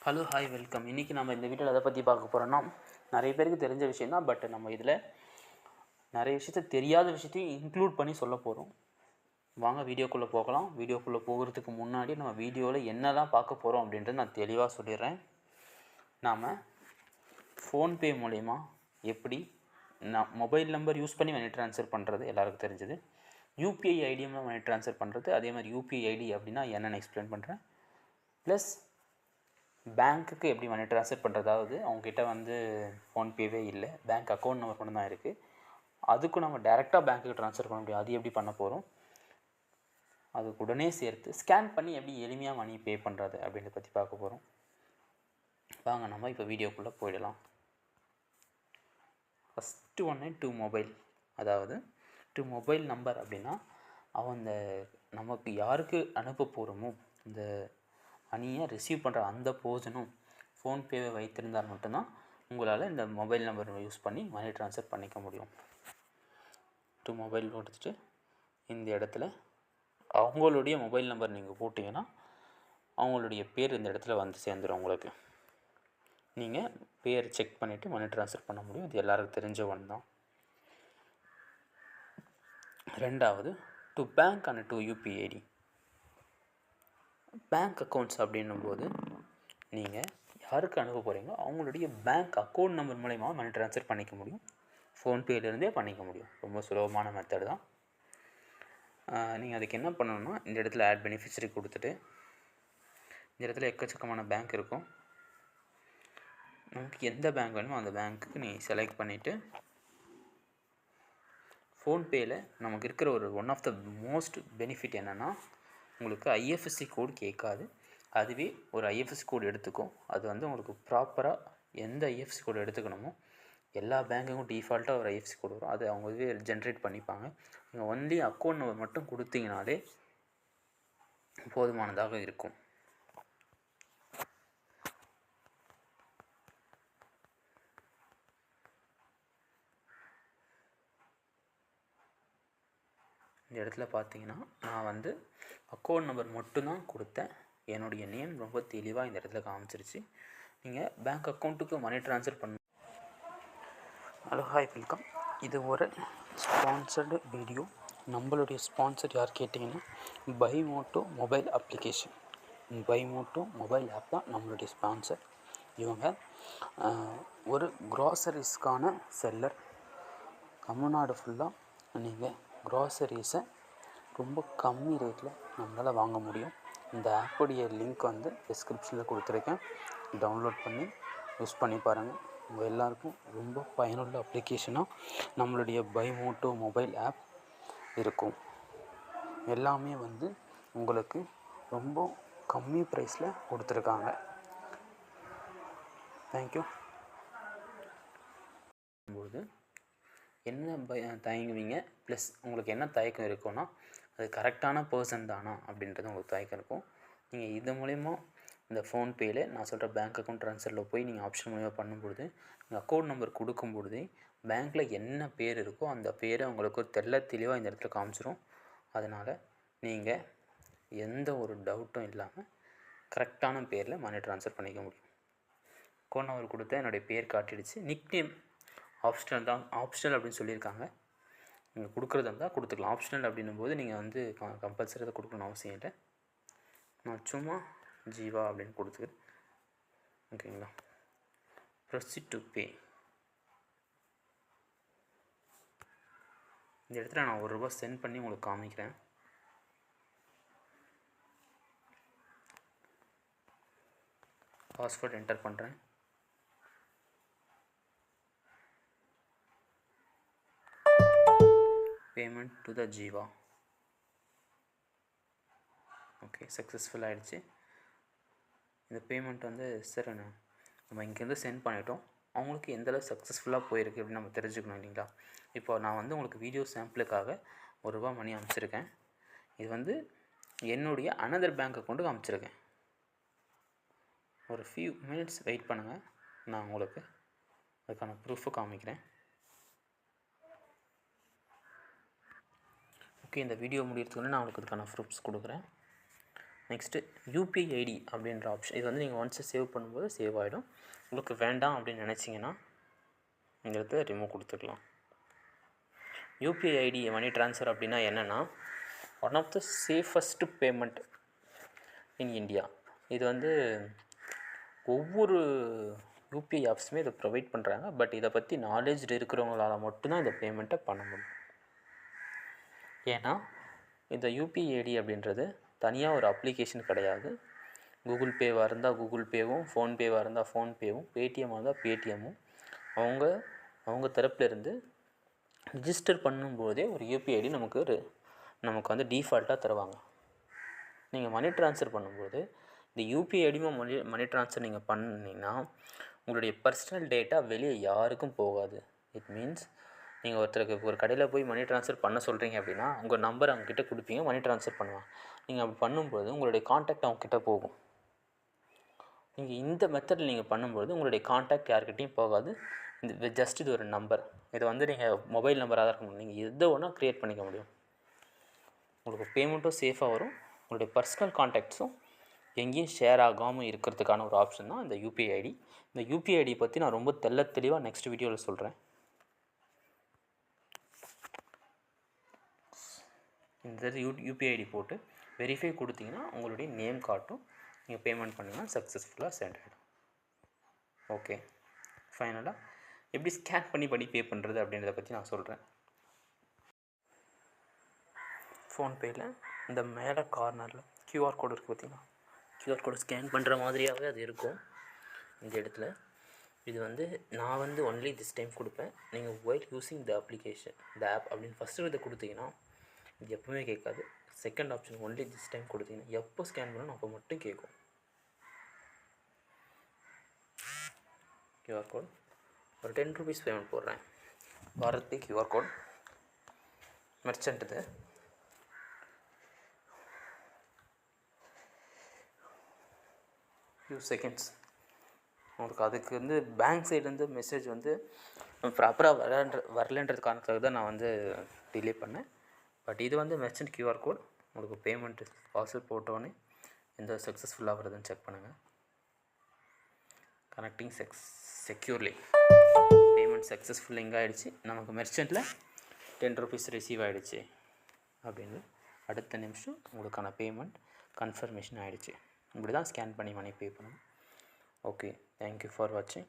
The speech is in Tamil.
Hello hi welcome. இன்றைக்கி நம்ம இந்த வீடியோவில் எதை பற்றி பார்க்க போகிறோன்னா, நிறைய பேருக்கு தெரிஞ்ச விஷயம் தான். பட் நம்ம இதில் நிறைய விஷயத்த தெரியாத விஷயத்தையும் இன்க்ளூட் பண்ணி சொல்ல போகிறோம். வாங்க வீடியோக்குள்ளே போகலாம். வீடியோக்குள்ளே போகிறதுக்கு முன்னாடி நம்ம வீடியோவில் என்னெல்லாம் பார்க்க போகிறோம் அப்படின்றது நான் தெளிவாக சொல்லிடுறேன். நாம் ஃபோன்பே மூலயமா எப்படி மொபைல் நம்பர் யூஸ் பண்ணி மணி ட்ரான்ஸ்ஃபர் பண்ணுறது எல்லாருக்கும் தெரிஞ்சது. யூபிஐ ஐடி மூலம் மணி ட்ரான்ஸ்ஃபர் பண்ணுறது, அதே மாதிரி யூபிஐ ஐடி அப்படின்னா என்னென்னு எக்ஸ்பிளைன் பண்ணுறேன். ப்ளஸ் பேங்க்குக்கு எப்படி மணி ட்ரான்ஸ்ஃபர் பண்ணுறதாவது அவங்ககிட்ட ஃபோன்பேவே இல்லை, பேங்க் அக்கௌண்ட் நம்பர் மட்டும் தான் இருக்குது. அதுக்கும் நம்ம டேரெக்டாக பேங்க்குக்கு ட்ரான்ஸ்ஃபர் பண்ண முடியும். அது எப்படி பண்ண போகிறோம், அதுக்கு உடனே சேர்த்து ஸ்கேன் பண்ணி எப்படி எளிமையாக மணி பே பண்ணுறது அப்படின்றத பற்றி பார்க்க போகிறோம். வாங்க நம்ம இப்போ வீடியோக்குள்ளே போயிடலாம். ஃபஸ்ட்டு ஒன்று டு மொபைல், அதாவது டு மொபைல் நம்பர் அப்படின்னா அவங்க நமக்கு யாருக்கு அனுப்ப போகிறோமோ இந்த மணியை ரிசீவ் பண்ணுற அந்த பர்சனும் ஃபோன்பேவை வைத்திருந்தால் மட்டும்தான் உங்களால் இந்த மொபைல் நம்பர் யூஸ் பண்ணி மணி ட்ரான்ஸ்ஃபர் பண்ணிக்க முடியும். டு மொபைல் கொடுத்துட்டு இந்த இடத்துல அவங்களுடைய மொபைல் நம்பர் நீங்கள் போட்டிங்கன்னா அவங்களுடைய பேர் இந்த இடத்துல வந்து சேர்ந்துடும். உங்களுக்கு நீங்கள் பேர் செக் பண்ணிவிட்டு மணி ட்ரான்ஸ்ஃபர் பண்ண முடியும். இது எல்லாருக்கும் தெரிஞ்ச ஒன்று தான். ரெண்டாவது to bank and to UPI ID. Bank accounts அப்படின்னும்போது நீங்கள் யாருக்கு அனுப்ப போகிறீங்களோ அவங்களுடைய பேங்க் அக்கௌண்ட் நம்பர் மூலயமா மணி ட்ரான்ஸ்ஃபர் பண்ணிக்க முடியும். ஃபோன்பேலேருந்தே பண்ணிக்க முடியும். ரொம்ப சுலபமான மெத்தட் தான். நீங்கள் அதுக்கு என்ன பண்ணணும்னா, இந்த இடத்துல ஆட் பெனிஃபிஷரி கொடுத்துட்டு இந்த இடத்துல எக்கச்சக்கமான பேங்க் இருக்கும். நமக்கு எந்த பேங்க் வேணுமோ அந்த பேங்க்குக்கு நீங்கள் செலக்ட் பண்ணிவிட்டு ஃபோன்பேயில் நமக்கு இருக்கிற one of the most benefit என்னென்னா, உங்களுக்கு ஐஎஃப்எஸ்சி கோடு கேட்காது. அதுவே ஒரு ஐஎஃப்எஸ்சி கோடு எடுத்துக்கும். அது உங்களுக்கு ப்ராப்பராக எந்த ஐஎஃப்எஸ்சி கோடு எடுத்துக்கணுமோ எல்லா பேங்க்குக்கும் டிஃபால்ட்டாக ஒரு ஐஎஃப்எஸ்சி கோடு வரும். அது அவங்க இதுவே ஜென்ரேட் பண்ணிப்பாங்க. நீங்கள் ஒன்லி அக்கௌண்ட் நம்பர் மட்டும் கொடுத்தீங்கனாலே போதுமானதாக இருக்கும். இந்த இடத்துல பார்த்தீங்கன்னா நான் அக்கௌண்ட் நம்பர் மட்டும்தான் கொடுத்தேன். என்னுடைய நேம் ரொம்ப தெளிவாக இந்த இடத்துல காமிச்சிருச்சு. நீங்கள் பேங்க் அக்கௌண்ட்டுக்கு மணி ட்ரான்ஸ்ஃபர் பண்ண. Hello hi welcome. இது ஒரு ஸ்பான்சர்டு வீடியோ. நம்மளுடைய ஸ்பான்சர் யார் கேட்டிங்கன்னா, பைமோட்டோ மொபைல் அப்ளிகேஷன். பைமோட்டோ மொபைல் ஆப் தான் நம்மளுடைய ஸ்பான்சர். இவங்க ஒரு க்ராசரிஸ்க்கான செல்லர். தமிழ்நாடு ஃபுல்லாக நீங்கள் க்ராசரிஸை ரொம்ப கம்மி ரேட்டில் நம்மளால் வாங்க முடியும். இந்த ஆப்புடைய லிங்க் டிஸ்கிரிப்ஷனில் கொடுத்துருக்கேன். டவுன்லோட் பண்ணி யூஸ் பண்ணி பாருங்கள். உங்கள் எல்லாருக்கும் ரொம்ப பயனுள்ள அப்ளிகேஷனாக நம்மளுடைய பைமோட்டோ மொபைல் ஆப் இருக்கும். எல்லாமே உங்களுக்கு ரொம்ப கம்மி ப்ரைஸில் கொடுத்துருக்காங்க. தேங்க்யூ. போது என்ன தயங்குவீங்க, ப்ளஸ் உங்களுக்கு என்ன தயக்கம் இருக்குன்னா, அது கரெக்டான பர்சன் தானா அப்படின்றது உங்களுக்கு தயக்கம் இருக்கும். நீங்கள் இது மூலிமா இந்த ஃபோன்பேயில் நான் சொல்கிற பேங்க் அக்கௌண்ட் ட்ரான்ஸ்ஃபரில் போய் நீங்கள் ஆப்ஷன் மூலிமா பண்ணும்பொழுது நீங்கள் அக்கௌண்ட் நம்பர் கொடுக்கும்பொழுது பேங்க்கில் என்ன பேர் இருக்கோ அந்த பேரை உங்களுக்கு தெளிவாக இந்த இடத்துல காமிச்சிரும். அதனால் நீங்கள் எந்த ஒரு டவுட்டும் இல்லாமல் கரெக்டான பேரில் மணி ட்ரான்ஸ்ஃபர் பண்ணிக்க முடியும். அக்கௌண்ட் நம்பர் கொடுத்தா என்னுடைய பேர் காட்டிடுச்சு. நிக்நேம் ஆப்ஷனல் தான். ஆப்ஷனல் அப்படின்னு சொல்லியிருக்காங்க. நீங்கள் கொடுக்குறதா இருந்தால் கொடுத்துக்கலாம். ஆப்ஷனல் அப்படின்னும் போது நீங்கள் கம்பல்சரி அதை கொடுக்கணும்னு அவசியம் இல்லை. நான் சும்மா ஜீவா அப்படின்னு கொடுத்துக்கிறேன். ஓகேங்களா. Proceed to pay. இந்த இடத்துல நான் ₹1 சென்ட் பண்ணி உங்களுக்கு காமிக்கிறேன். பாஸ்வேர்ட் என்டர் பண்ணுறேன். Payment to the Jeeva. Okay, successful ஆகிடுச்சு. இந்த பேமெண்ட் சார் நம்ம இங்கேருந்து சென்ட் பண்ணிட்டோம். அவங்களுக்கு எந்தளவு சக்ஸஸ்ஃபுல்லாக போயிருக்கு அப்படின்னு நம்ம தெரிஞ்சுக்கணும் இல்லைங்களா. இப்போ நான் உங்களுக்கு வீடியோ சாம்பிளுக்காக ₹1 மணி அனுப்பிச்சிருக்கேன். இது என்னுடைய அனதர் பேங்க் அக்கௌண்ட்டுக்கு அனுப்பிச்சிருக்கேன். ஒரு ஃபியூ மினிட்ஸ் வெயிட் பண்ணுங்கள். நான் உங்களுக்கு அதுக்கான ப்ரூஃபை காமிக்கிறேன். ஓகே, இந்த வீடியோ முடிகிறதுக்கு நான் உங்களுக்கு இதுக்கான ப்ரூஃப்ஸ் கொடுக்குறேன். நெக்ஸ்ட்டு யூபிஐ ஐடி அப்படின்ற ஆப்ஷன். இது வந்து நீங்கள் ஒன்ஸ் சேவ் பண்ணும்போது சேவ் ஆகிடும். உங்களுக்கு வேண்டாம் அப்படின்னு நினச்சிங்கன்னா இந்த இடத்துல ரிமூவ் கொடுத்துக்கலாம். யூபிஐ ஐடி மணி ட்ரான்ஸ்ஃபர் அப்படின்னா என்னென்னா, one of the safest payment in India. இது வந்து ஒவ்வொரு யூபிஐ ஆப்ஸுமே இதை ப்ரொவைட் பண்ணுறாங்க. பட் இதை பற்றி நாலேஜ் இருக்கிறவங்களால் மட்டும்தான் இந்த பேமெண்ட்டை பண்ண முடியும். ஏன்னா இந்த யூபிஐ ஐடி அப்படின்றது தனியாக ஒரு அப்ளிகேஷன் கிடையாது. கூகுள் பேவாக இருந்தால் கூகுள் பேவும், ஃபோன்பேவாக இருந்தால் ஃபோன்பேவும், பேடிஎம்மாக இருந்தால் பேடிஎம்மும் அவங்க தரப்புலேருந்து ரிஜிஸ்டர் பண்ணும்போதே ஒரு யூபிஐ ஐடி நமக்கு வந்து டீஃபால்ட்டாக தருவாங்க. நீங்கள் மணி ட்ரான்ஸ்ஃபர் பண்ணும்போது இந்த யூபிஐ ஐடிமா மணி ட்ரான்ஸ்ஃபர் நீங்கள் பண்ணிங்கன்னா உங்களுடைய பர்சனல் டேட்டா வெளியே யாருக்கும் போகாது. இட் மீன்ஸ் நீங்கள் ஒருத்தருக்கு ஒரு கடையில் போய் மணி ட்ரான்ஸ்ஃபர் பண்ண சொல்கிறீங்க அப்படின்னா உங்கள் நம்பர் அவங்ககிட்ட கொடுப்பீங்க, மணி ட்ரான்ஸ்ஃபர் பண்ணுவாங்க. நீங்கள் அப்படி பண்ணும்போது உங்களுடைய கான்டாக்ட் அவங்ககிட்ட போகும். நீங்கள் இந்த மெத்தடில் நீங்கள் பண்ணும்போது உங்களுடைய கான்டாக்ட் யார்கிட்டையும் போகாது. இது ஒரு நம்பர். இதை வந்து நீங்கள் மொபைல் நம்பராக தான் இருக்க முடியும். நீங்கள் எதை ஒன்றா க்ரியேட் பண்ணிக்க முடியும். உங்களுக்கு பேமெண்ட்டும் சேஃபாக வரும். உங்களுடைய பர்சனல் கான்டாக்ட்ஸும் எங்கேயும் ஷேர் ஆகாமல் இருக்கிறதுக்கான ஒரு ஆப்ஷன் தான் இந்த யூபிஐ ஐடி. இந்த யூபிஐ ஐடி பற்றி நான் ரொம்ப தெளிவாக நெக்ஸ்ட் வீடியோவில் சொல்கிறேன். இந்த யூபிஐ ஐடி போட்டு வெரிஃபை கொடுத்தீங்கன்னா உங்களுடைய நேம் காட்டும். நீங்கள் பேமெண்ட் பண்ணிங்கன்னா சக்ஸஸ்ஃபுல்லாக சென்ட் ஆகிடும். ஓகே, ஃபைனலாக எப்படி ஸ்கேன் பண்ணி பே பண்ணுறது அப்படின்றத பற்றி நான் சொல்கிறேன். ஃபோன்பேயில் இந்த மேலே கார்னரில் கியூஆர் கோடு இருக்குது பார்த்தீங்கன்னா, கியூஆர் கோடு ஸ்கேன் பண்ணுற மாதிரியாகவே அது இருக்கும் இந்த இடத்துல. இது வந்து நான் வந்து ஒன்லி திஸ் டைம் கொடுப்பேன். நீங்கள் while using the application the app அப்படின்னு ஃபஸ்ட்டு இதை கொடுத்தீங்கன்னா இது எப்போவுமே கேட்காது. Second option only this time கொடுத்தீங்கன்னா எப்போ ஸ்கேன் பண்ணணும் அப்போ மட்டும் கேட்கும். கியூஆர் கோட் ஒரு 10 rupees பேமெண்ட் போடுறேன். பாரத் பே கியூஆர் கோட் மெர்ச்சன்ட்டுது. ஃபியூ செகண்ட்ஸ் உங்களுக்கு அதுக்கு வந்து பேங்க் சைட்லேருந்து மெசேஜ் வந்து ப்ராப்பராக வரலன்றது காரணத்துக்காக தான் நான் வந்து டிலே பண்ணேன். பட் இது வந்து மெர்ச்சன்ட் கியூஆர் கோட். உங்களுக்கு பேமெண்ட்டு பாஸ்வேர்ட் போட்டோன்னே எந்த சக்ஸஸ்ஃபுல்லாக வருதுன்னு செக் பண்ணுங்கள். கனெக்டிங் செக்யூர்லி பேமெண்ட் சக்ஸஸ்ஃபுல் எங்கே ஆகிடுச்சு, நமக்கு மெர்ச்சன்ட்டில் 10 rupees ரிசீவ் ஆகிடுச்சு அப்படின்னு அடுத்த நிமிஷம் உங்களுக்கான பேமெண்ட் கன்ஃபர்மேஷன் ஆகிடுச்சு. இப்படி தான் ஸ்கேன் பண்ணி மணி பே பண்ணணும். ஓகே, தேங்க்யூ ஃபார் வாட்சிங்.